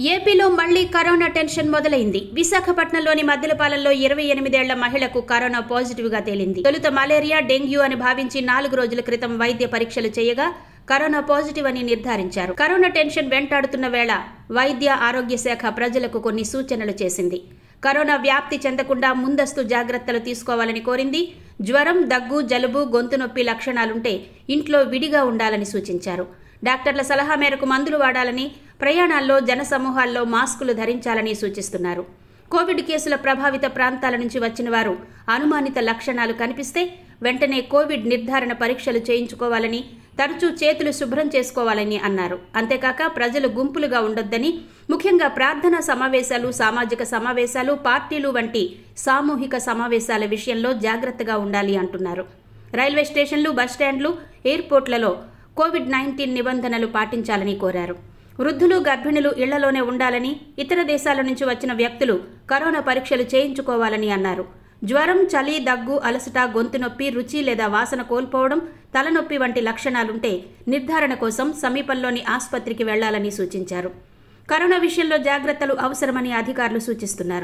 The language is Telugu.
ఏపీలో మళ్లీ కరోనా టెన్షన్ మొదలైంది. విశాఖపట్నంలోని మద్దెలపాలెంలో 28 ఏళ్ల మహిళకు కరోనా పాజిటివ్ గా తేలింది. తొలుత మలేరియా, డెంగ్యూ అని భావించి 4 రోజుల క్రితం వైద్య పరీక్షలు చేయగా కరోనా పాజిటివ్ అని నిర్ధారించారు. కరోనా టెన్షన్ వెంటాడుతున్న వేళ వైద్య ఆరోగ్య శాఖ ప్రజలకు కొన్ని సూచనలు చేసింది. కరోనా వ్యాప్తి చెందకుండా ముందస్తు జాగ్రత్తలు తీసుకోవాలని కోరింది. జ్వరం, దగ్గు, జలుబు, గొంతు నొప్పి లక్షణాలుంటే ఇంట్లో విడిగా ఉండాలని సూచించారు. డాక్టర్ల సలహా మేరకు మందులు వాడాలని, ప్రయాణాల్లో, జనసమూహాల్లో మాస్కులు ధరించాలని సూచిస్తున్నారు. కోవిడ్ కేసుల ప్రభావిత ప్రాంతాల నుంచి వచ్చిన వారు అనుమానిత లక్షణాలు కనిపిస్తే వెంటనే కోవిడ్ నిర్ధారణ పరీక్షలు చేయించుకోవాలని, తరచూ చేతులు శుభ్రం చేసుకోవాలని అన్నారు. అంతేకాక ప్రజలు గుంపులుగా ఉండొద్దని, ముఖ్యంగా ప్రార్థనా సమావేశాలు, సామాజిక సమావేశాలు, పార్టీలు వంటి సామూహిక సమావేశాల విషయంలో జాగ్రత్తగా ఉండాలి అంటున్నారు. రైల్వే స్టేషన్లు, బస్టాండ్లు, ఎయిర్పోర్ట్లలో కోవిడ్-19 నిబంధనలు పాటించాలని కోరారు. వృద్ధులు, గర్భిణులు ఇళ్లలోనే ఉండాలని, ఇతర దేశాల నుంచి వచ్చిన వ్యక్తులు కరోనా పరీక్షలు చేయించుకోవాలని అన్నారు. జ్వరం, చలి, దగ్గు, అలసట, గొంతు నొప్పి, రుచి లేదా వాసన కోల్పోవడం, తలనొప్పి వంటి లక్షణాలుంటే నిర్ధారణ కోసం సమీపంలోని ఆసుపత్రికి వెళ్లాలని సూచించారు. కరోనా విషయంలో జాగ్రత్తలు అవసరమని అధికారులు సూచిస్తున్నారు.